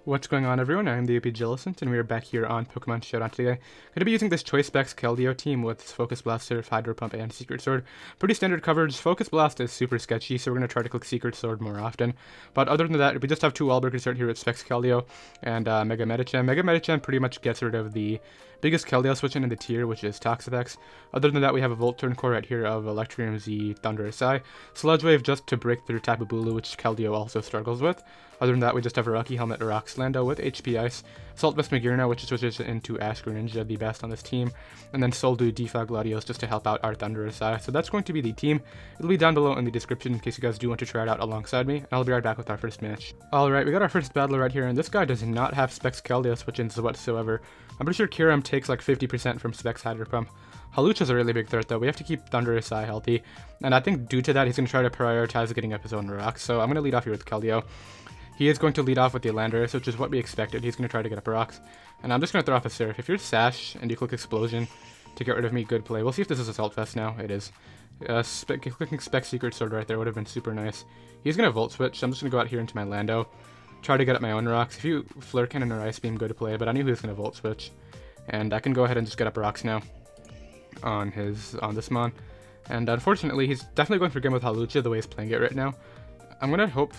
What's going on, everyone? I'm the OPJellicent, and we are back here on Pokemon Showdown today. Going to be using this Choice Specs Keldeo team with Focus Blast, Surf, Hydro Pump, and Secret Sword. Pretty standard coverage. Focus Blast is super sketchy, so we're going to try to click Secret Sword more often. But other than that, we just have two wall breakers right here with Specs Keldeo and Mega Medicham. Mega Medicham pretty much gets rid of the biggest Keldeo switch in the tier, which is Toxapex. Other than that, we have a Volt Turn core right here of Electrium Z, Thundurus, Sludge Wave just to break through Tapu Bulu, which Keldeo also struggles with. Other than that, we just have a Rocky Helmet, Rock Slando with HP Ice, Assault Vest Magearna, which switches into Ash Greninja, the best on this team, and then Soldu, Defog, Gladios just to help out our Thundurus. So that's going to be the team. It'll be down below in the description in case you guys do want to try it out alongside me, and I'll be right back with our first match. Alright, we got our first battler right here, and this guy does not have Specs Keldeo switch-ins whatsoever. I'm pretty sure Kyurem takes like 50% from Specs Hydro Pump. Hawlucha's a really big threat though. We have to keep Thundurus healthy, and I think due to that, he's going to try to prioritize getting up his own rocks. So I'm going to lead off here with Keldeo. He is going to lead off with the Landorus, which is what we expected. He's going to try to get up rocks. And I'm just going to throw off a Surf. If you're Sash and you click Explosion to get rid of me, good play. We'll see if this is Assault Vest now. It is. Clicking Spec Secret Sword right there would have been super nice. He's going to Volt Switch. I'm just going to go out here into my Lando. Try to get up my own rocks. If you Flare Cannon or Ice Beam, good play. But I knew he was going to Volt Switch. And I can go ahead and just get up rocks now on this Mon. And unfortunately, he's definitely going for game with Hawlucha the way he's playing it right now. I'm just gonna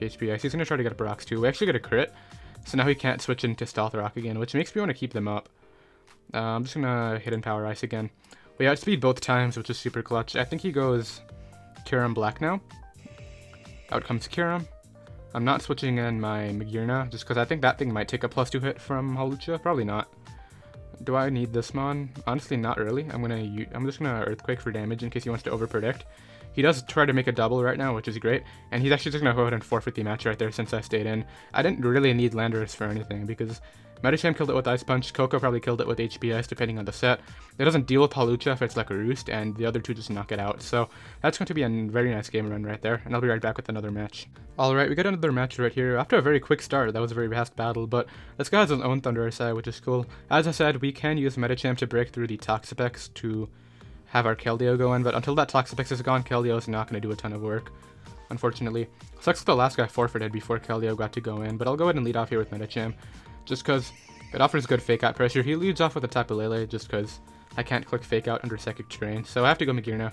HP Ice. He's gonna try to get up rocks too. We actually get a crit, so now he can't switch into Stealth Rock again, which makes me want to keep them up. I'm just gonna Hidden Power Ice again. We outspeed both times, which is super clutch. I think he goes Kyurem Black now. Out comes Kyurem. I'm not switching in my Magearna, just because I think that thing might take a +2 hit from Hawlucha. Probably not. Do I need this Mon? Honestly, not really. I'm just gonna Earthquake for damage in case he wants to overpredict. He does try to make a double right now, which is great, and he's actually just going to go ahead and forfeit the match right there since I stayed in. I didn't really need Landorus for anything, because Medicham killed it with Ice Punch, Coco probably killed it with HP Ice depending on the set. It doesn't deal with Hawlucha if it's like a Roost, and the other two just knock it out. So that's going to be a very nice game run right there, and I'll be right back with another match. Alright, we got another match right here. After a very quick start, that was a very fast battle, but this guy has his own Thundurus, which is cool. As I said, we can use Medicham to break through the Toxapex to have our Keldeo go in, but until that Toxapex is gone, Keldeo is not going to do a ton of work, unfortunately. Sucks that the last guy forfeited before Keldeo got to go in, but I'll go ahead and lead off here with Medicham, just because it offers good Fake Out pressure. He leads off with a Tapu Lele, just because I can't click Fake Out under Psychic Terrain, so I have to go Magearna.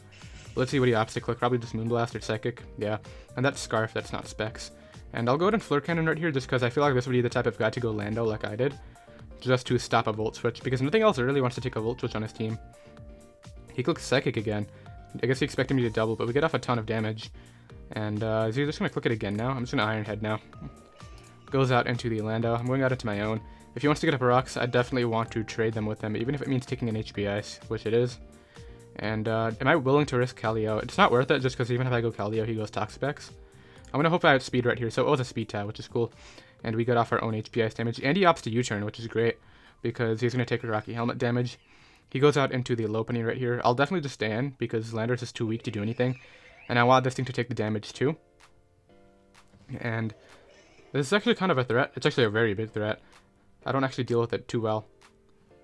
Let's see what he opts to click, probably just Moonblast or Psychic, yeah, and that's Scarf, that's not Specs. And I'll go ahead and Flare Cannon right here, just because I feel like this would be the type of guy to go Lando like I did, just to stop a Volt Switch, because nothing else really wants to take a Volt Switch on his team. He clicks Psychic again. I guess he expected me to double, but we get off a ton of damage. And is he just going to click it again now? I'm just going to Iron Head now. Goes out into the Lando. I'm going out into my own. If he wants to get up rocks, I definitely want to trade them with him, even if it means taking an HP Ice, which it is. And am I willing to risk Keldeo? It's not worth it, just because even if I go Keldeo, he goes Toxapex. I'm going to hope I outspeed right here. So it was a Speed Tag, which is cool. And we got off our own HP Ice damage. And he opts to U-turn, which is great, because he's going to take a Rocky Helmet damage. He goes out into the Lopunny right here. I'll definitely just stay in because Landorus is too weak to do anything. And I want this thing to take the damage too. And this is actually kind of a threat. It's actually a very big threat. I don't actually deal with it too well.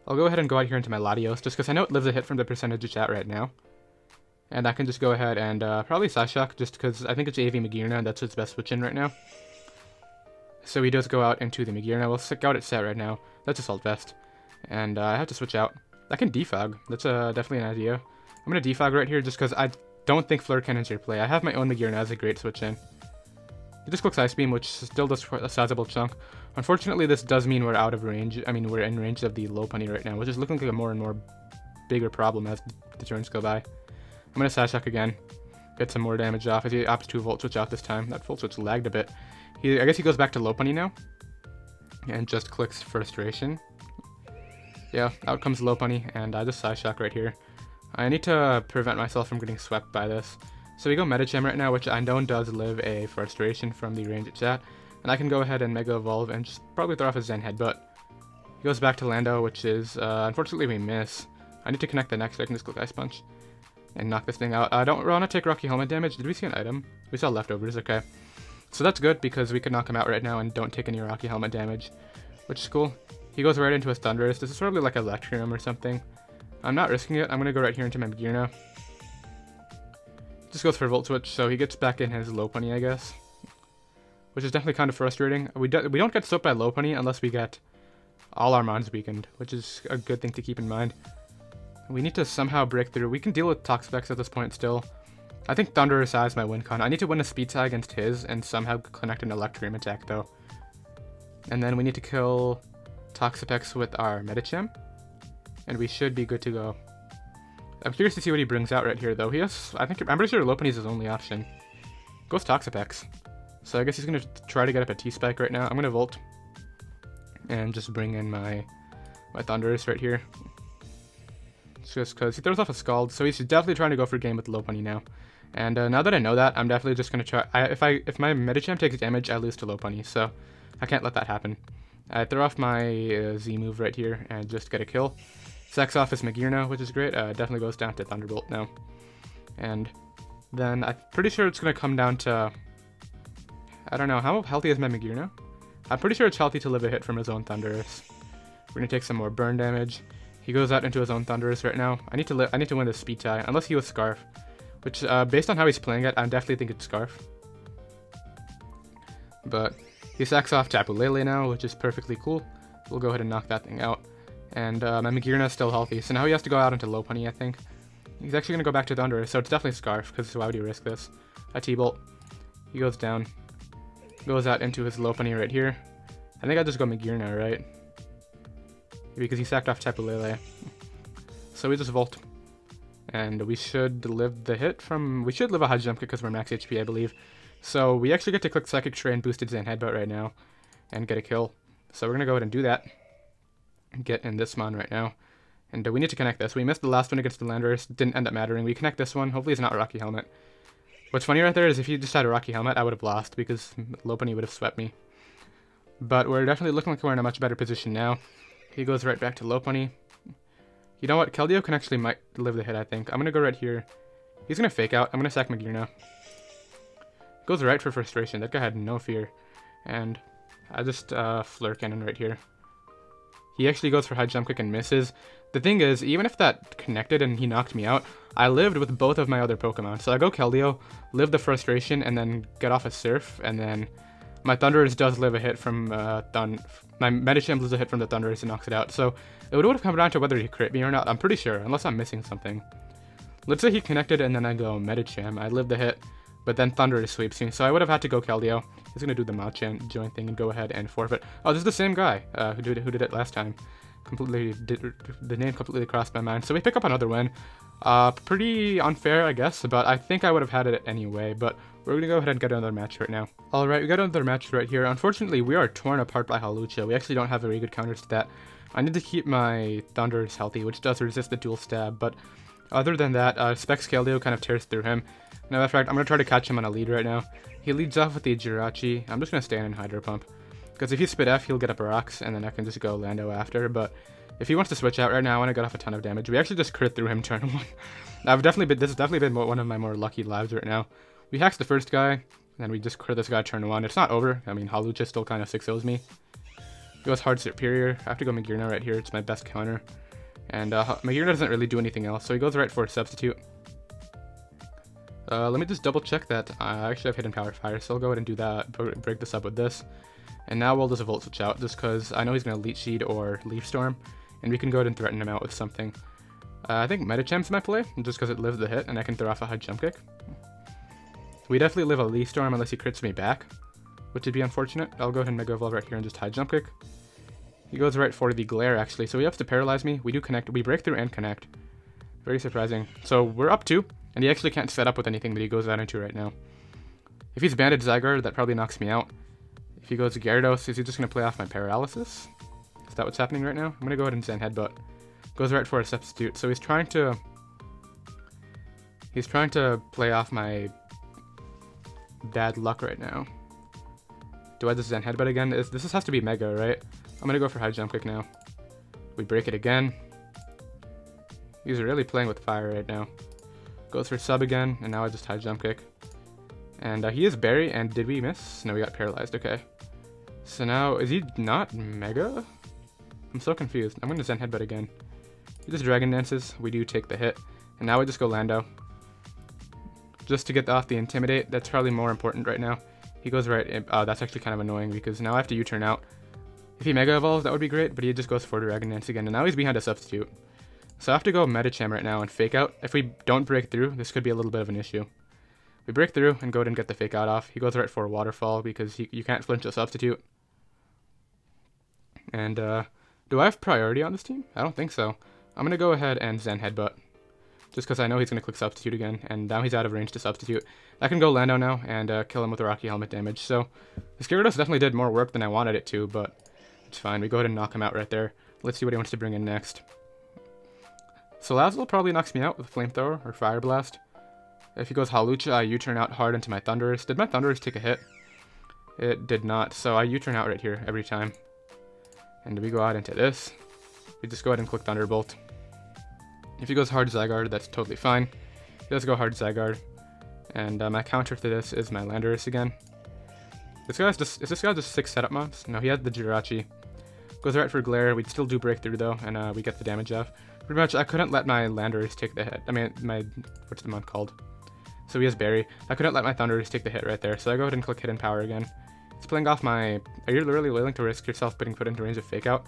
I'll go ahead and go out here into my Latios just because I know it lives a hit from the percentage it's at right now. And I can just go ahead and probably Psyshock just because I think it's AV Magearna and that's its best switch in right now. So he does go out into the Magearna. We'll stick out its set right now. That's Assault Vest. And I have to switch out. I can Defog. That's definitely an idea. I'm going to Defog right here just because I don't think Flare Cannon's your play. I have my own Magearna as a great switch in. He just clicks Ice Beam, which still does a sizable chunk. Unfortunately, this does mean we're out of range. I mean, we're in range of the Lopunny right now, which is looking like a more and more bigger problem as the turns go by. I'm going to Psyshock again. Get some more damage off as he opts to Volt Switch out this time. That Volt Switch lagged a bit. I guess he goes back to Lopunny now. And just clicks Frustration. Yeah, out comes Lopunny, and I just Psyshock right here. I need to prevent myself from getting swept by this. So we go Medicham right now, which I know does live a Frustration from the range it's at. And I can go ahead and Mega Evolve and just probably throw off a Zen Headbutt. He goes back to Lando, which is, unfortunately we miss. I need to connect the next so I can just click Ice Punch and knock this thing out. I don't want to take Rocky Helmet damage. Did we see an item? We saw leftovers, okay. So that's good because we can knock him out right now and don't take any Rocky Helmet damage, which is cool. He goes right into his Thundurus. This is probably like Electrium or something. I'm not risking it. I'm going to go right here into my Magearna. Just goes for Volt Switch, so he gets back in his Lopunny, I guess. which is definitely kind of frustrating. We don't get soaked by low pony unless we get all our mons weakened, which is a good thing to keep in mind. We need to somehow break through. We can deal with Toxapex at this point still. I think Thundurus has my win con. I need to win a speed tie against his and somehow connect an Electrium attack though. And then we need to kill Toxapex with our Medicham, and we should be good to go. I'm curious to see what he brings out right here though. He has, I'm pretty sure low pony is his only option. Goes Toxapex. So I guess he's gonna try to get up a T-Spike right now. I'm gonna Volt and just bring in my Thundurus right here. Just because he throws off a Scald, so he's definitely trying to go for game with low pony now. And now that I know that, I'm definitely just gonna try. If my Medicham takes damage, I lose to low pony, so I can't let that happen. I throw off my Z move right here and just get a kill. Sacks off his Magearna, which is great. Definitely goes down to Thunderbolt now. And then I'm pretty sure it's gonna come down to, I don't know, how healthy is my Magearna? I'm pretty sure it's healthy to live a hit from his own Thundurus. We're gonna take some more burn damage. He goes out into his own Thundurus right now. I need to win this speed tie, unless he was Scarf, which based on how he's playing it, I definitely think it's Scarf. But he sacks off Tapu Lele now, which is perfectly cool. We'll go ahead and knock that thing out. And my Magearna is still healthy, so now he has to go out into low pony, I think. He's actually gonna go back to Thundurus, so it's definitely Scarf, because why would you risk this? A T-Bolt. He goes down. Goes out into his low pony right here. I think I just go Magearna, right? Because he sacked off Tapu Lele. So we just Volt. And we should live the hit from... We should live a high jump kick because we're max HP, I believe. So we actually get to click Psychic Tray and boosted Zen Headbutt right now. And get a kill. So we're going to go ahead and do that. Get in this mon right now. And we need to connect this. We missed the last one against the Landorus. Didn't end up mattering. We connect this one. Hopefully it's not Rocky Helmet. What's funny right there is if you just had a Rocky Helmet, I would have lost because low pony would have swept me. But we're definitely looking like we're in a much better position now. He goes right back to low pony. You know what? Keldeo can actually might live the hit, I think. I'm going to go right here. He's going to fake out. I'm going to sack Magearna. Goes right for frustration. That guy had no fear. And I just Flare Cannon right here. He actually goes for high jump kick and misses. The thing is, even if that connected and he knocked me out, I lived with both of my other Pokemon. So I go Keldeo, live the frustration, and then get off a Surf, and then my Thundurus does live a hit from my Medicham lives a hit from the Thundurus and knocks it out. So it would have come down to whether he crit me or not. I'm pretty sure, unless I'm missing something. Let's say he connected and then I go Medicham. I live the hit, but then Thundurus sweeps me. So I would have had to go Keldeo. He's gonna do the Machamp join thing and go ahead and forfeit. Oh, this is the same guy who did it last time. The name completely crossed my mind. So we pick up another win. Pretty unfair, I guess, but I think I would have had it anyway. But we're gonna go ahead and get another match right now. All right, we got another match right here. Unfortunately, we are torn apart by Hawlucha. We actually don't have very good counters to that. I need to keep my Thundurus healthy, which does resist the dual stab. But other than that, Specs Keldeo kind of tears through him. Now, in fact, I'm gonna try to catch him on a lead right now. He leads off with the Jirachi. I'm just gonna stay in Hydro Pump. Because if he spit F, he'll get up a Rocks, and then I can just go Lando after. But if he wants to switch out right now, I want to get off a ton of damage. We actually just crit through him turn 1. This has definitely been one of my more lucky lives right now. We hacks the first guy, and then we just crit this guy turn 1. It's not over. I mean, Hawlucha still kind of 6-0s me. Goes hard Superior. I have to go Magearna right here. It's my best counter. And Magearna doesn't really do anything else, so he goes right for a Substitute. Let me just double check that. I actually have Hidden Power Fire, so I'll go ahead and do that. Break this up with this. And now we'll just Volt Switch out, just because I know he's going to Leech Seed or Leaf Storm, and we can go ahead and threaten him out with something. I think Medicham's my play, just because it lives the hit, and I can throw off a high jump kick. We definitely live a Leaf Storm unless he crits me back, which would be unfortunate. I'll go ahead and Mega Evolve right here and just high jump kick. He goes right for the Glare, actually, so he has to paralyze me. We do connect. We break through and connect. Very surprising. So we're up 2, and he actually can't set up with anything that he goes out into right now. If he's Banded Zygarde, that probably knocks me out. If he goes Gyarados, is he just going to play off my Paralysis? Is that what's happening right now? I'm going to go ahead and Zen Headbutt. Goes right for a Substitute. So he's trying to play off my bad luck right now. Do I just Zen Headbutt again? This has to be Mega, right? I'm going to go for high jump kick now. We break it again. He's really playing with fire right now. Goes for sub again, and now I just high jump kick. And he is Berry, and did we miss? No, we got paralyzed, okay. So now, is he not Mega? I'm so confused. I'm going to Zen Headbutt again. He just Dragon Dances. We do take the hit. And now we just go Lando. Just to get off the Intimidate. That's probably more important right now. He goes right in. That's actually kind of annoying because now I have to U-turn out. If he Mega Evolves, that would be great, but he just goes for Dragon Dance again, and now he's behind a Substitute. So I have to go Medicham right now and Fake Out. If we don't break through, this could be a little bit of an issue. We break through and go ahead and get the Fake Out off. He goes right for a Waterfall because you can't flinch a Substitute. And do I have priority on this team? I don't think so. I'm going to go ahead and Zen Headbutt. Just because I know he's going to click Substitute again, and now he's out of range to Substitute. I can go Lando now and kill him with a Rocky Helmet damage. So this Gyarados definitely did more work than I wanted it to, but it's fine. We go ahead and knock him out right there. Let's see what he wants to bring in next. So Lazzle probably knocks me out with Flamethrower or Fire Blast. If he goes Hawlucha, I U-turn out hard into my Thundurus. Did my Thundurus take a hit? It did not, so I U-turn out right here every time. And we go out into this. We just go ahead and click Thunderbolt. If he goes hard Zygarde, that's totally fine. He does go hard Zygarde. And my counter to this is my Landorus again. Is this guy just 6 setup mobs? No, he had the Jirachi. Goes right for Glare. We'd still do Breakthrough though, and we get the damage off. Pretty much, I couldn't let my Landorus take the hit. I mean, what's the mod called? So he has Berry. I couldn't let my Thundurus take the hit right there, so I go ahead and click Hidden Power again. It's playing off my... Are you really willing to risk yourself being put into range of Fake Out?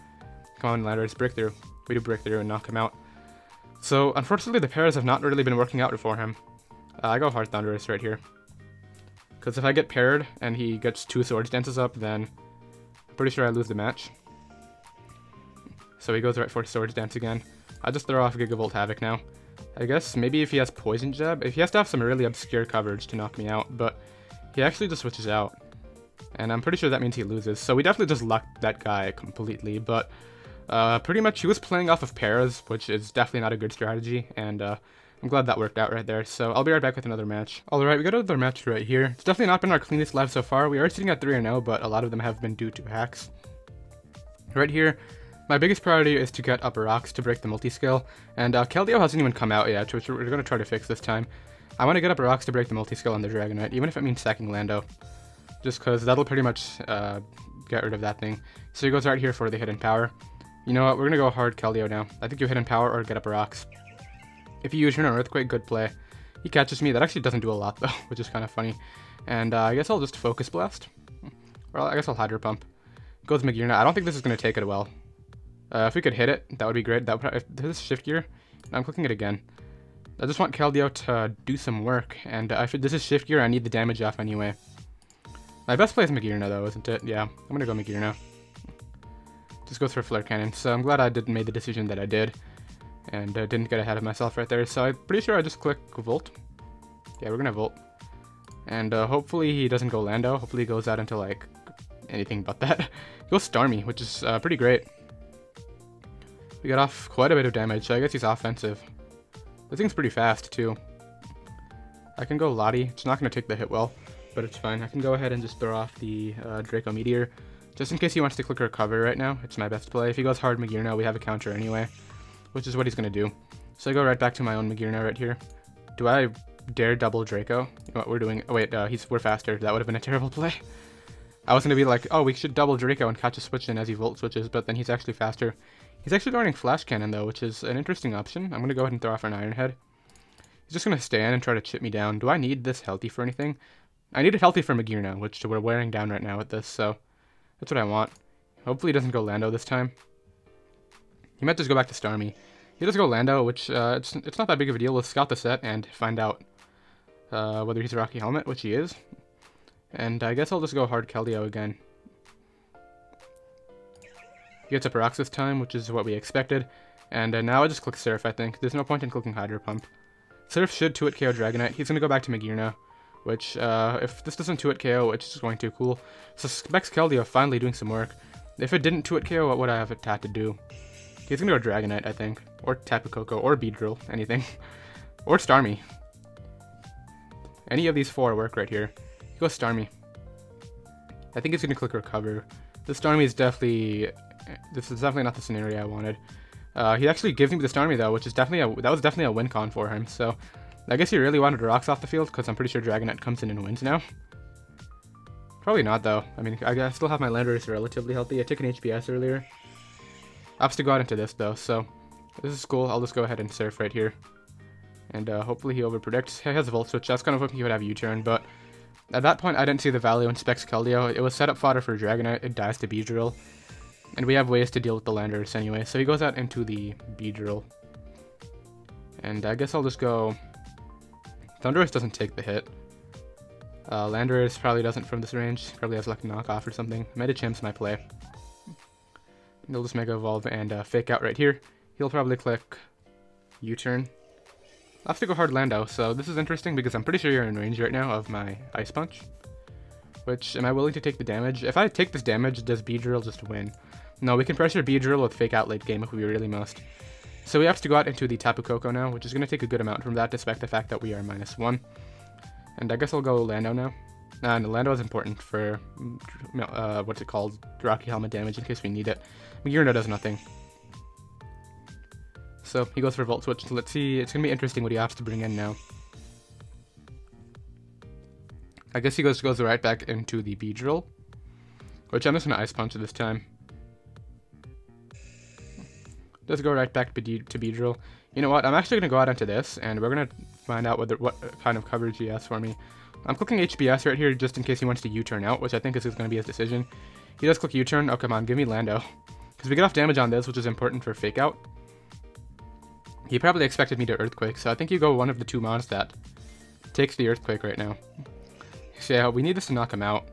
Come on, Landorus, Breakthrough. We do Breakthrough and knock him out. So, unfortunately, the pairs have not really been working out for him. I go hard Thundurus right here. Because if I get paired and he gets 2 Swords Dances up, then I'm pretty sure I lose the match. So he goes right for Swords Dance again. I just throw off Gigavolt Havoc now. I guess maybe if he has Poison Jab, if he has to have some really obscure coverage to knock me out, but he actually just switches out. And I'm pretty sure that means he loses. So we definitely just lucked that guy completely, but pretty much he was playing off of pairs, which is definitely not a good strategy, and I'm glad that worked out right there. So I'll be right back with another match. Alright, we got another match right here. It's definitely not been our cleanest live so far. We are sitting at 3-0, but a lot of them have been due to hacks. Right here, my biggest priority is to get Upper Rocks to break the multi-skill, and Keldeo hasn't even come out yet, which we're going to try to fix this time. I want to get Upper Rocks to break the multi-skill on the Dragonite, even if it means sacking Lando, just because that'll pretty much get rid of that thing. So he goes right here for the Hidden Power. You know what, we're going to go hard Keldeo now. I think you Hidden Power or get Upper Rocks. If you use an Earthquake, good play. He catches me. That actually doesn't do a lot though, which is kind of funny. And I guess I'll just Focus Blast. Or I guess I'll Hydro Pump. Goes Magearna. I don't think this is going to take it well. If we could hit it, that would be great. That would, if this is Shift Gear, I'm clicking it again. I just want Keldeo to do some work, and if this is Shift Gear, I need the damage off anyway. My best play is Magearna though, isn't it? Yeah, I'm gonna go Magearna. Just goes for Flare Cannon, so I'm glad I made the decision that I did, and didn't get ahead of myself right there. So I'm pretty sure I just click Volt. Yeah, we're gonna Volt. And hopefully he doesn't go Lando, hopefully he goes out into like anything but that. He goes Starmie, which is pretty great. We got off quite a bit of damage, so I guess he's offensive. This thing's pretty fast, too. I can go Lottie. It's not going to take the hit well, but it's fine. I can go ahead and just throw off the Draco Meteor, just in case he wants to click Recover right now. It's my best play. If he goes hard Magearna, we have a counter anyway, which is what he's going to do. So I go right back to my own Magearna right here. Do I dare double Draco? You know what we're doing? Oh, wait, we're faster. That would have been a terrible play. I was going to be like, oh, we should double Draco and catch a switch in as he Volt switches, but then he's actually faster. He's actually learning Flash Cannon, though, which is an interesting option. I'm going to go ahead and throw off an Iron Head. He's just going to stand and try to chip me down. Do I need this healthy for anything? I need it healthy for Magearna, which we're wearing down right now with this, so that's what I want. Hopefully he doesn't go Lando this time. He might just go back to Starmie. He does go Lando, which it's not that big of a deal. We'll scout the set and find out whether he's a Rocky Helmet, which he is. And I guess I'll just go hard Keldeo again. He gets Upper Rocks this time, which is what we expected. And now I just click Surf, I think. There's no point in clicking Hydro Pump. Surf should 2-hit KO Dragonite. He's going to go back to Magearna, which, if this doesn't 2-hit KO, which is going to, cool. So Specs Keldeo finally doing some work. If it didn't 2-hit KO, what would I have it had to do? He's going to go Dragonite, I think. Or Tapu Koko, or Beedrill, anything. Or Starmie. Any of these 4 work right here. He goes Starmie. I think he's going to click Recover. The Starmie is definitely... This is definitely not the scenario I wanted. He actually gives me the Starmie though, which is definitely that was definitely a win con for him. So I guess he really wanted Rocks off the field, because I'm pretty sure Dragonite comes in and wins now. Probably not though. I mean, I still have my Landorus relatively healthy. I took an HPS earlier. I have to go out into this though, so this is cool. I'll just go ahead and Surf right here, and hopefully he overpredicts. He has a Volt Switch. That's kind of hoping he would have U-turn, but At that point, I didn't see the value in Specs Keldeo. It was set up fodder for Dragonite, it dies to Beedrill. And we have ways to deal with the Landorus anyway, so he goes out into the Beedrill. And I guess I'll just go... Thundurus doesn't take the hit. Landorus probably doesn't from this range. Probably has like knockoff or something. Medicham's my play. He'll just Mega Evolve and Fake Out right here. He'll probably click U-turn. I'll have to go hard Lando, so this is interesting because I'm pretty sure you're in range right now of my Ice Punch. Which, am I willing to take the damage? If I take this damage, does Beedrill just win? No, we can pressure Beedrill with Fake Out late game if we really must. So we have to go out into the Tapu Koko now, which is going to take a good amount from that despite the fact that we are -1. And I guess I'll go Lando now. And Lando is important for, what's it called? Rocky Helmet damage in case we need it. Magearna does nothing. So he goes for Volt Switch. Let's see, it's going to be interesting what he has to bring in now. I guess he goes right back into the Beedrill, which I'm just going to Ice Punch this time. Does go right back to Beedrill. You know what, I'm actually going to go out into this, and we're going to find out what kind of coverage he has for me. I'm clicking HBS right here just in case he wants to U-turn out, which I think is going to be his decision. He does click U-turn. Oh, come on, give me Lando. Because we get off damage on this, which is important for Fake Out. He probably expected me to Earthquake, so I think you go one of the two mons that takes the Earthquake right now. So yeah, we need this to knock him out.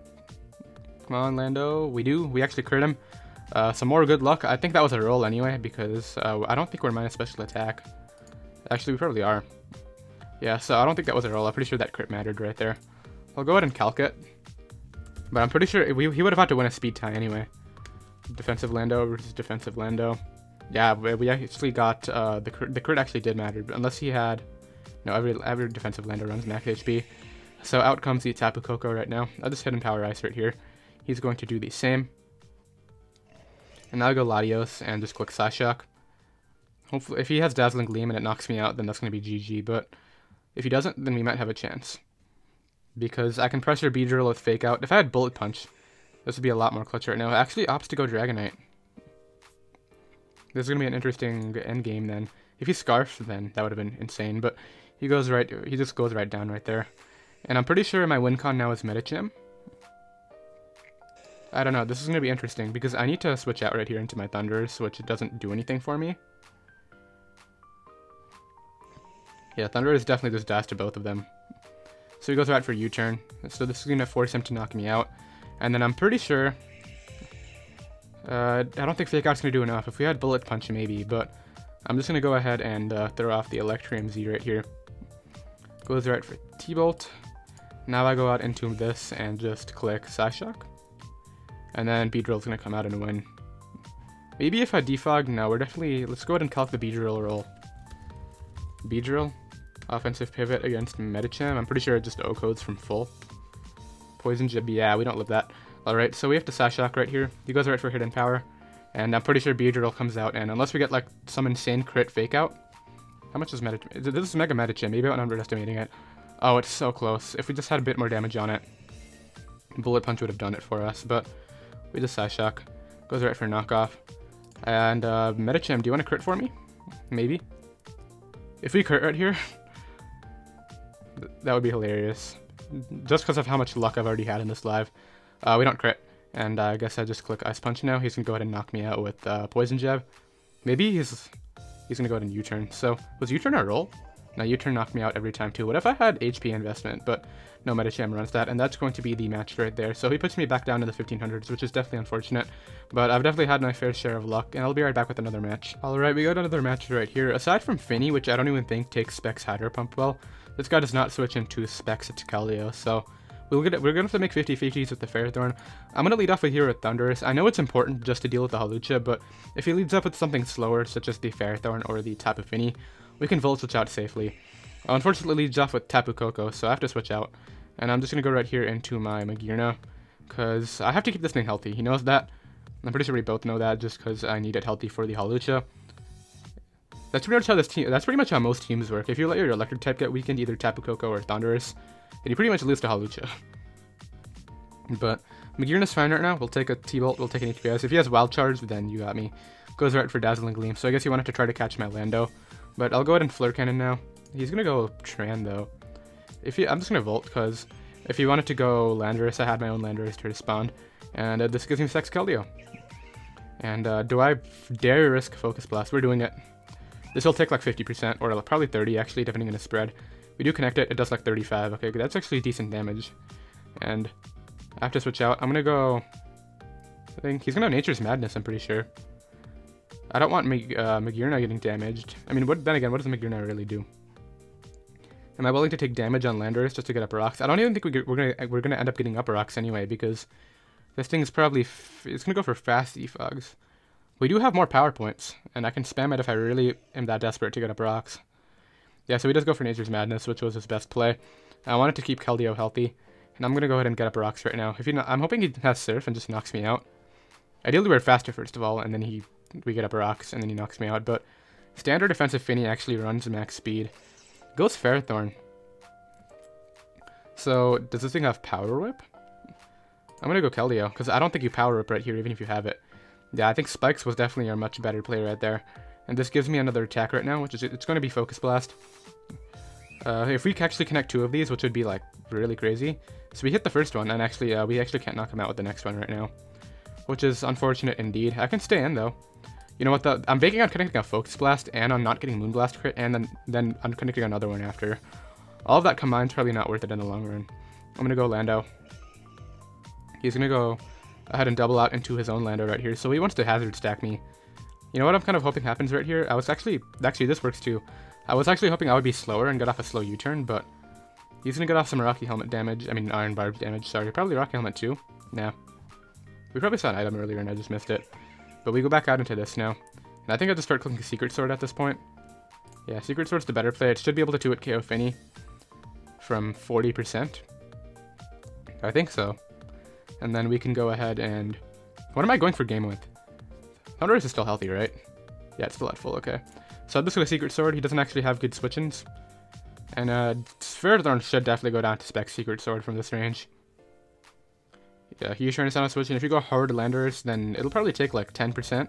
Come on, Lando. We do. We actually crit him. Some more good luck. I think that was a roll anyway, because I don't think we're minus special attack. Actually, we probably are. Yeah, so I don't think that was a roll. I'm pretty sure that crit mattered right there. I'll go ahead and calc it. But I'm pretty sure he would have had to win a speed tie anyway. Defensive Lando versus defensive Lando. Yeah, we actually got, the crit actually did matter, but unless he had... No, every defensive Lando runs max HP. So out comes the Tapu Koko right now. I'll just hit him Power Ice right here. He's going to do the same. And now I go Latios and just click Psyshock. Hopefully, if he has Dazzling Gleam and it knocks me out, then that's going to be GG, but if he doesn't, then we might have a chance. Because I can pressure Beedrill with Fake Out. If I had Bullet Punch, this would be a lot more clutch right now. Actually opts to go Dragonite. This is going to be an interesting endgame then. If he Scarfed, then that would have been insane, but he just goes right down right there. And I'm pretty sure my win con now is Medicham. I don't know, this is going to be interesting, because I need to switch out right here into my Thundurus, which doesn't do anything for me. Yeah, Thundurus definitely just dies to both of them. So he goes right for U-turn, so this is going to force him to knock me out. And then I'm pretty sure... I don't think Fake Out's going to do enough. If we had Bullet Punch, maybe, but I'm just going to go ahead and throw off the Electrium Z right here. Goes right for T-Bolt. Now I go out into this and just click Psyshock. And then Beedrill's going to come out and win. Maybe if I defog, no, we're definitely... Let's go ahead and calc the Beedrill roll. Beedrill. Offensive pivot against Medicham. I'm pretty sure it just O-codes from full. Poison Jib, yeah, we don't live that. Alright, so we have to Psyshock right here. He goes right for Hidden Power. And I'm pretty sure Beedrill comes out, and unless we get like some insane crit Fake Out. How much is Medicham? This is Mega Medicham, maybe I'm underestimating it. Oh, it's so close. If we just had a bit more damage on it, Bullet Punch would have done it for us, but we just Psyshock. Goes right for knockoff. And Medicham, do you want to crit for me? Maybe. If we crit right here, that would be hilarious. Just because of how much luck I've already had in this live. We don't crit. And I guess I just click Ice Punch now. He's going to go ahead and knock me out with Poison Jab. Maybe he's going to go ahead and U-turn. So, was U-turn a roll? No, U-turn knocked me out every time too. What if I had HP investment? But no, Medicham runs that, and that's going to be the match right there. So he puts me back down to the 1500s, which is definitely unfortunate. But I've definitely had my fair share of luck, and I'll be right back with another match. Alright, we got another match right here. Aside from Finny, which I don't even think takes Specs Hydro Pump well, this guy does not switch into Specs at Keldeo, so we're going to have to make 50-50s with the Ferrothorn. I'm going to lead off with here with Thundurus. I know it's important just to deal with the Hawlucha, but if he leads up with something slower, such as the Ferrothorn or the Tapu Fini, we can Volt Switch out safely. Unfortunately, leads off with Tapu Koko, so I have to switch out. And I'm just going to go right here into my Magearna, because I have to keep this thing healthy. He knows that. I'm pretty sure we both know that, just because I need it healthy for the Hawlucha. That's pretty much how that's pretty much how most teams work. If you let your electric type get weakened, either Tapu Koko or Thundurus, then you pretty much lose to Hawlucha. But Magearna's fine right now. We'll take a T-Bolt, we'll take an HPS. If he has Wild Charge, then you got me. Goes right for Dazzling Gleam, so I guess he wanted to try to catch my Lando. But I'll go ahead and Flare Cannon now. He's gonna go Tran though. I'm just gonna Volt, because If he wanted to go Landorus, I had my own Landorus to respond. And this gives me Specs Keldeo. And do I dare risk Focus Blast? We're doing it. This will take like 50%, or probably 30 actually, depending on the spread. We do connect it, it does like 35. Okay, that's actually decent damage. And I have to switch out. I'm gonna go... I think he's gonna have Nature's Madness, I'm pretty sure. I don't want Magearna getting damaged. I mean, then again, what does Magearna really do? Am I willing to take damage on Landorus just to get up rocks? I don't even think we're gonna end up getting up rocks anyway, because this thing is probably it's gonna go for fast defogs. We do have more power points, and I can spam it if I really am that desperate to get up rocks. Yeah, so he does go for Nature's Madness, which was his best play. I wanted to keep Keldeo healthy, and I'm gonna go ahead and get up rocks right now. I'm hoping he has Surf and just knocks me out. Ideally, we're faster first of all, and then we get up rocks, and then he knocks me out. But standard defensive Finny actually runs max speed. Goes Ferrothorn. So does this thing have Power Whip? I'm gonna go Keldeo, because I don't think you Power Whip right here, even if you have it. Yeah, I think Spikes was definitely a much better play right there. And this gives me another attack right now, which is it's going to be Focus Blast. If we actually connect 2 of these, which would be like really crazy. So we hit the first one, and actually we actually can't knock him out with the next one right now, which is unfortunate indeed. I can stay in though. You know what? I'm banking on connecting a Focus Blast and on not getting Moonblast crit, and then I'm connecting another one after. All of that combined is probably not worth it in the long run. I'm gonna go Lando. He's gonna go ahead and double out into his own Lando right here. So he wants to hazard stack me. You know what I'm kind of hoping happens right here? I was actually this works too. I was actually hoping I would be slower and get off a slow U-turn, but he's gonna get off some Rocky Helmet damage. I mean Iron Barb damage, sorry. Probably Rocky Helmet too. Nah. We probably saw an item earlier and I just missed it. But we go back out into this now. And I think I'll just start clicking Secret Sword at this point. Yeah, Secret Sword's the better play. It should be able to 2-hit KO Finny from 40%. I think so. And then we can go ahead and... What am I going for game with? Thundurus is still healthy, right? Yeah, it's still at full, okay. So I'm just going to Secret Sword. He doesn't actually have good switch-ins. And Ferrothorn should definitely go down to Spec Secret Sword from this range. Yeah, he's trying to sound a switch, and if you go hard Landorus, then it'll probably take like 10%.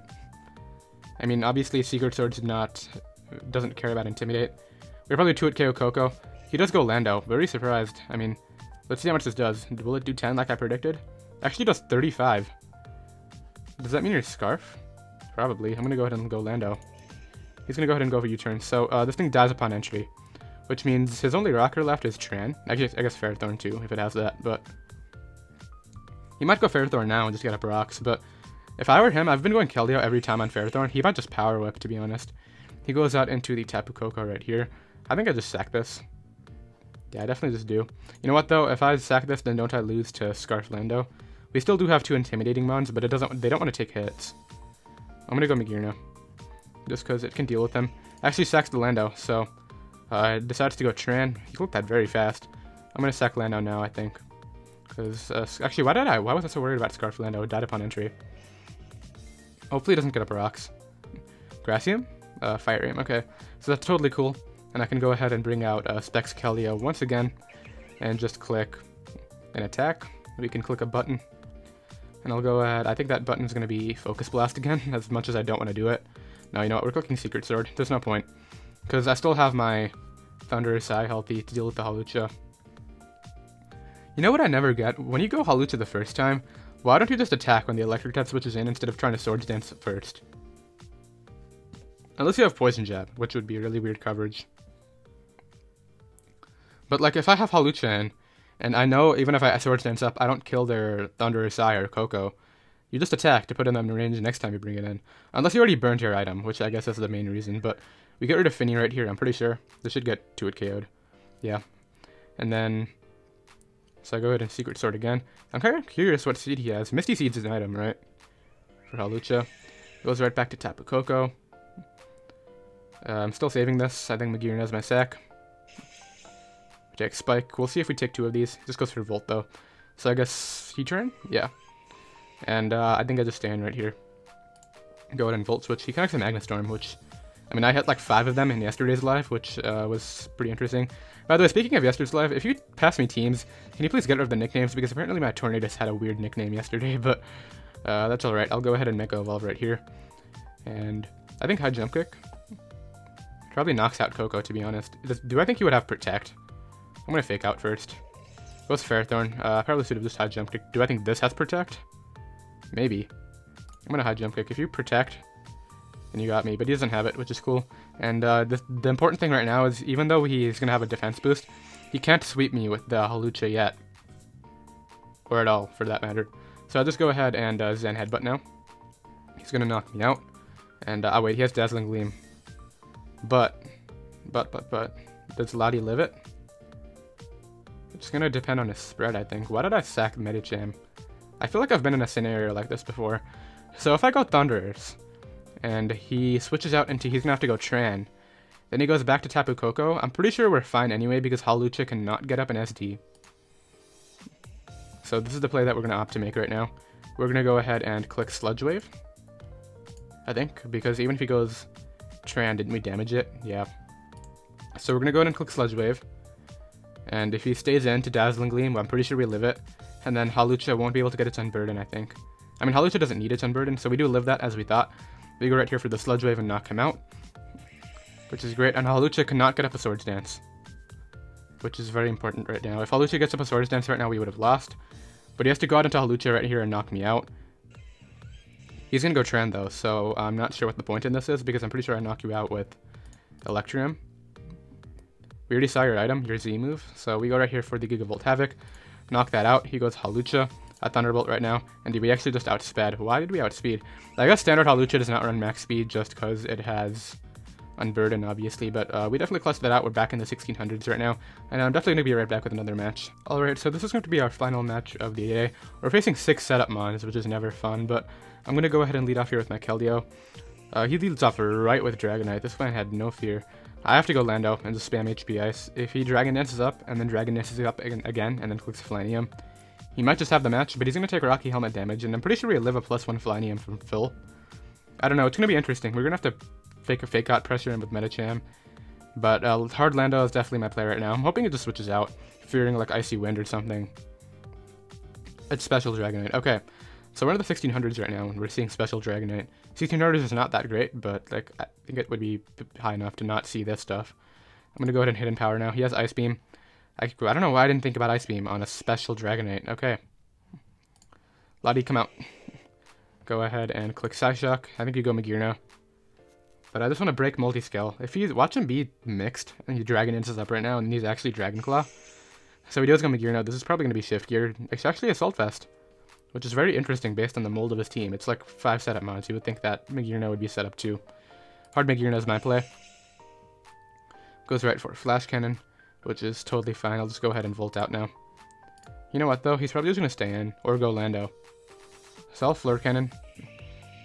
I mean, obviously Secret Sword doesn't care about Intimidate. We're probably 2-hit KO Coco. He does go Lando. Very surprised. I mean, let's see how much this does. Will it do 10 like I predicted? Actually, it does 35. Does that mean your Scarf? Probably. I'm gonna go ahead and go Lando. He's gonna go ahead and go for U-turn. So this thing dies upon entry, which means his only rocker left is Tran. I guess Ferrothorn too, if it has that. But he might go Ferrothorn now and just get up rocks. But if I were him, I've been going Keldeo every time on Ferrothorn. He might just Power Whip, to be honest. He goes out into the Tapu Koko right here. I think I just sack this. Yeah, I definitely just do. You know what though? If I sack this, then don't I lose to Scarf Lando? We still do have 2 intimidating mons, but they don't want to take hits. I'm gonna go Magearna, just because it can deal with them. Actually sacks the Lando, so decides to go Tran. He looked that very fast. I'm gonna sack Lando now, I think. Because actually, why was I so worried about Scarf Lando? It died upon entry. Hopefully, it doesn't get up rocks. Gracium, Fire Aim. Okay, so that's totally cool. And I can go ahead and bring out Specs Keldeo once again, and just click an attack. We can click a button. And I'll go ahead, I think that button's going to be Focus Blast again, as much as I don't want to do it. No, you know what, we're clicking Secret Sword. There's no point. Because I still have my Thundurus Eye healthy to deal with the Hawlucha. You know what I never get? When you go Hawlucha the first time, why don't you just attack when the Electric type switches in instead of trying to Swords Dance first? Unless you have Poison Jab, which would be really weird coverage. But like, if I have Hawlucha in, and I know even if I Swords Dance up, I don't kill their Thundurus Eye or Coco. You just attack to put them in range next time you bring it in. Unless you already burned your item, which I guess is the main reason. But we get rid of Finny right here, I'm pretty sure. This should get 2-hit KO'd. Yeah. And then... So I go ahead and Secret Sword again. I'm kind of curious what seed he has. Misty Seed's an item, right? For Hawlucha. Goes right back to Tapu Koko. I'm still saving this. I think Magearna has my sack. Take Spike. We'll see if we take 2 of these. Just goes for Volt though. So I guess he turn? Yeah. And I think I just stand right here. Go ahead and Volt Switch. He connects a Magna Storm, which... I mean, I hit like 5 of them in yesterday's live, which was pretty interesting. By the way, speaking of yesterday's live, if you pass me teams, can you please get rid of the nicknames? Because apparently my Tornadus had a weird nickname yesterday, but that's alright. I'll go ahead and Mega Evolve right here. And I think High Jump Kick probably knocks out Coco, to be honest. Do I think he would have Protect? I'm going to Fake Out first. Goes Fairthorn. I probably should have just high jump kick. Do I think this has protect? Maybe. I'm gonna high jump kick. If you protect, then you got me. But he doesn't have it, which is cool. And the important thing right now is, even though he's gonna have a defense boost, he can't sweep me with the Hawlucha yet. Or at all, for that matter. So I'll just go ahead and Zen Headbutt now. He's gonna knock me out. And, oh wait, he has Dazzling Gleam. But, does Lottie live it? It's gonna depend on his spread, I think. Why did I sack Medicham? I feel like I've been in a scenario like this before. So if I go Thundurus, and he switches out into, he's gonna have to go Tran. Then he goes back to Tapu Koko. I'm pretty sure we're fine anyway, because Hawlucha cannot get up an SD. So this is the play that we're gonna opt to make right now. We're gonna go ahead and click Sludge Wave, I think, because even if he goes Tran, didn't we damage it? Yeah. So we're gonna go ahead and click Sludge Wave. And if he stays in to Dazzling Gleam, I'm pretty sure we live it. And then Hawlucha won't be able to get its Unburden, I think. I mean, Hawlucha doesn't need its Unburden, so we do live that as we thought. We go right here for the Sludge Wave and knock him out, which is great. And Hawlucha cannot get up a Swords Dance, which is very important right now. If Hawlucha gets up a Swords Dance right now, we would have lost. But he has to go out into Hawlucha right here and knock me out. He's going to go Tran, though, so I'm not sure what the point in this is, because I'm pretty sure I knock you out with Electrium. We already saw your item, your Z move, so we go right here for the Gigavolt Havoc. Knock that out. He goes Hawlucha, a Thunderbolt right now, and we actually just outsped. Why did we outspeed? I guess standard Hawlucha does not run max speed just because it has Unburden, obviously, but we definitely clutched that out. We're back in the 1600s right now, and I'm definitely going to be right back with another match. Alright, so this is going to be our final match of the day. We're facing 6 setup mons, which is never fun, but I'm going to go ahead and lead off here with my Keldeo. He leads off right with Dragonite. This man had no fear. I have to go Lando and just spam HP Ice. If he Dragon Dances up, and then Dragon Dances up again, and then clicks Flanium, he might just have the match, but he's going to take Rocky Helmet damage, and I'm pretty sure we live a +1 Flanium from Phil. I don't know, it's going to be interesting. We're going to have to fake out pressure him with Medicham, but Hard Lando is definitely my play right now. I'm hoping it just switches out, fearing like Icy Wind or something. It's Special Dragonite. Okay, so we're in the 1600s right now, and we're seeing Special Dragonite. 1600s is not that great, but like I think it would be high enough to not see this stuff. I'm going to go ahead and Hidden Power now. He has Ice Beam. I don't know why I didn't think about Ice Beam on a Special Dragonite. Okay. Lottie, come out. Go ahead and click Psyshock. I think you go Magear now. But I just want to break Multiscale. If you watch him be mixed, and he Dragon Dances up right now, and he's actually Dragon Claw. So he does go Magear now. This is probably going to be Shift Gear. It's actually Assault Vest, which is very interesting based on the mold of his team. It's like 5 setup mods. You would think that Magearna would be set up too. Hard Magearna is my play. Goes right for Flash Cannon, which is totally fine. I'll just go ahead and Volt out now. You know what though? He's probably just going to stay in, or go Lando. So I'll Flare Cannon.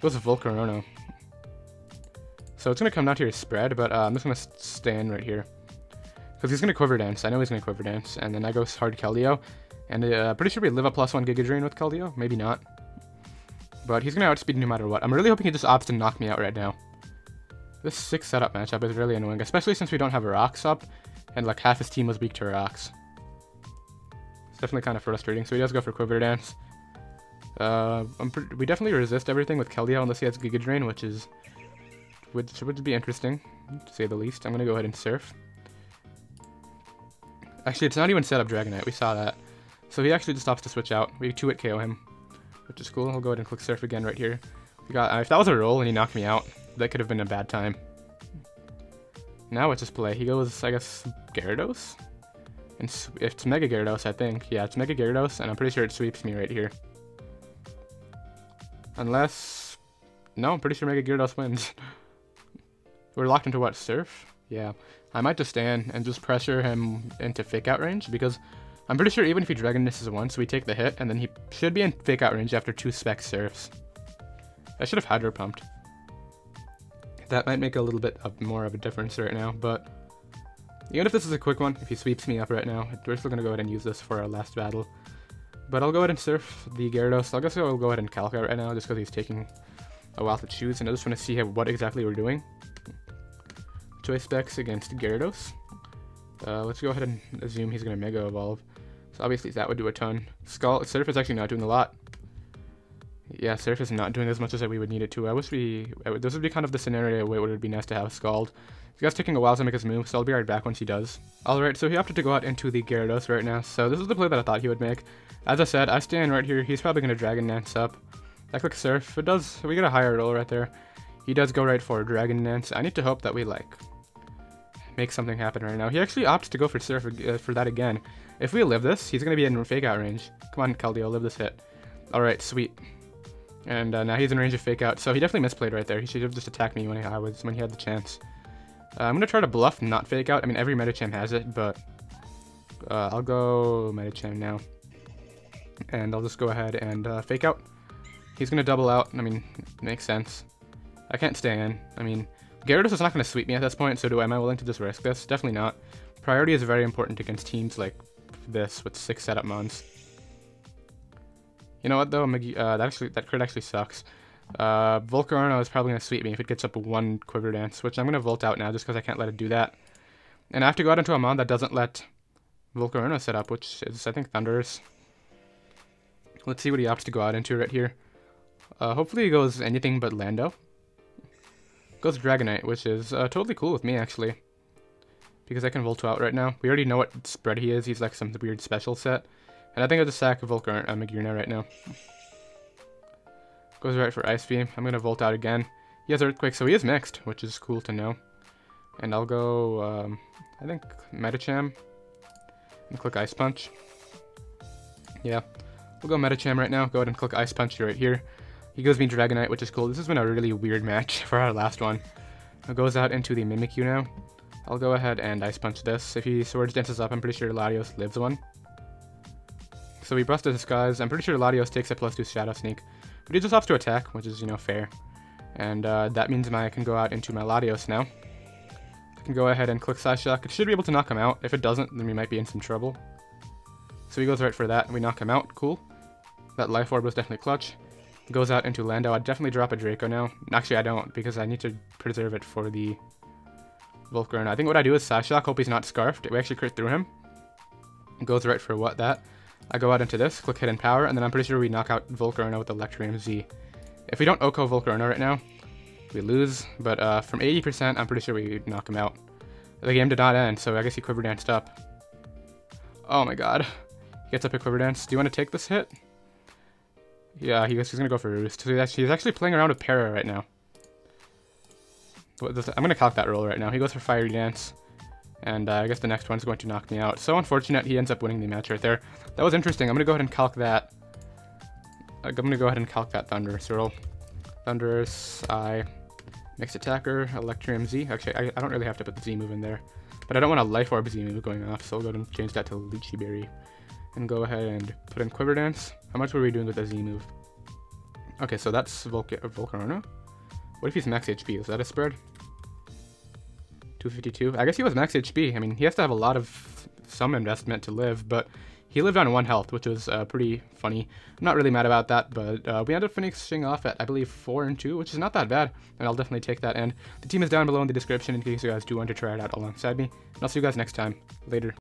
Goes with Volcarono. So it's going to come down to your spread, but I'm just going to stay in right here. Because he's going to Quiver Dance. I know he's going to Quiver Dance. And then I go Hard Keldeo. And pretty sure we live a +1 Giga Drain with Keldeo. Maybe not. But he's going to outspeed no matter what. I'm really hoping he just opts to knock me out right now. This 6 setup matchup is really annoying, especially since we don't have a Rocks up. And like half his team was weak to Rocks. It's definitely kind of frustrating. So he does go for Quiver Dance. We definitely resist everything with Keldeo unless he has Giga Drain, which would be interesting, to say the least. I'm going to go ahead and Surf. Actually, it's not even set up Dragonite. We saw that. So he actually just stops to switch out. We 2-hit KO him, which is cool. I'll go ahead and click Surf again right here. We got, if that was a roll and he knocked me out, that could have been a bad time. Now it's just play. He goes, I guess, Gyarados? And it's Mega Gyarados, I think. Yeah, it's Mega Gyarados, and I'm pretty sure it sweeps me right here. Unless... No, I'm pretty sure Mega Gyarados wins. We're locked into what? Surf? Yeah. I might just stand and just pressure him into Fake Out range, because I'm pretty sure even if he Dragon Dances once, we take the hit, and then he should be in Fake Out range after 2 Spec Surfs. I should have Hydro Pumped. That might make a little bit more of a difference right now, but even if this is a quick one, if he sweeps me up right now, we're still going to go ahead and use this for our last battle. But I'll go ahead and Surf the Gyarados. I guess I'll go ahead and Calc out right now, just because he's taking a while to choose, and I just want to see what exactly we're doing. Choice Specs against Gyarados. Let's go ahead and assume he's going to Mega Evolve. So obviously that would do a ton. Surf is actually not doing a lot. Yeah, Surf is not doing as much as we would need it to. I wish this would be kind of the scenario where it would be nice to have Scald. This guy's taking a while to make his move, so I'll be right back once he does. Alright, so he opted to go out into the Gyarados right now, so this is the play that I thought he would make. As I said, I stand right here. He's probably going to Dragon Dance up. I click Surf. We get a higher roll right there. He does go right for Dragon Dance. I need to hope that we, like, make something happen right now. He actually opts to go for Surf for that again. If we live this, he's going to be in Fake Out range. Come on, Keldeo, live this hit. Alright, sweet. And now he's in range of Fake Out, so he definitely misplayed right there. He should have just attacked me when he had the chance. I'm going to try to bluff, not Fake Out. I mean, every Medicham has it, but I'll go Medicham now. And I'll just go ahead and Fake Out. He's going to double out. I mean, makes sense. I can't stay in. I mean, Gyarados is not going to sweep me at this point, so am I willing to just risk this? Definitely not. Priority is very important against teams like this with 6 setup mons. You know what though, that crit actually sucks. Volcarona is probably going to sweep me if it gets up 1 Quiver Dance, which I'm going to Volt out now just because I can't let it do that. And I have to go out into a mon that doesn't let Volcarona set up, which is, I think, Thundurus. Let's see what he opts to go out into right here. Hopefully he goes anything but Lando. Goes Dragonite, which is totally cool with me, actually. Because I can Volt out right now. We already know what spread he is. He's like some weird special set. And I think I'll just sack Magearna right now. Goes right for Ice Beam. I'm going to Volt out again. He has Earthquake, so he is mixed, which is cool to know. And I'll go, I think, Medicham. And click Ice Punch. Yeah. We'll go Medicham right now. Go ahead and click Ice Punch right here. He gives me Dragonite, which is cool. This has been a really weird match for our last one. It goes out into the Mimikyu now. I'll go ahead and Ice Punch this. If he Swords Dances up, I'm pretty sure Latios lives one. So we Brust Disguise. I'm pretty sure Latios takes a +2 Shadow Sneak. But he just opts to attack, which is, you know, fair. And that means I can go out into my Latios now. I can go ahead and click Psyshock. It should be able to knock him out. If it doesn't, then we might be in some trouble. So he goes right for that, and we knock him out. Cool. That Life Orb was definitely clutch. Goes out into Lando. I'd definitely drop a Draco now. Actually, I don't, because I need to preserve it for the Volcarona. I think what I do is Psyshock, hope he's not Scarfed. We actually crit through him. Goes right for what? That. I go out into this, click Hidden Power, and then I'm pretty sure we knock out Volcarona with Electrium Z. If we don't Oko Volcarona right now, we lose, but from 80%, I'm pretty sure we knock him out. The game did not end, so I guess he Quiver Danced up. Oh my god. He gets up a Quiver Dance. Do you want to take this hit? Yeah, he's going to go for Roost. So he's actually playing around with Para right now. I'm going to calc that roll right now. He goes for Fiery Dance. And I guess the next one's going to knock me out. So unfortunate, he ends up winning the match right there. That was interesting. I'm going to go ahead and calc that. I'm going to go ahead and calc that Thundurus roll. Thundurus, I Mixed Attacker, Electrium Z. Actually, I don't really have to put the Z move in there. But I don't want a Life Orb Z move going off, so I'll go ahead and change that to Lychee Berry. And go ahead and put in Quiver Dance. How much were we doing with the Z move? Okay, so that's Volcarona. What if he's max HP? Is that a spread? 252. I guess he was max HP. I mean, he has to have a lot of some investment to live, but he lived on 1 health, which was pretty funny. I'm not really mad about that, but we ended up finishing off at, I believe, 4-2, which is not that bad, and I'll definitely take that. And the team is down below in the description in case you guys do want to try it out alongside me. And I'll see you guys next time. Later.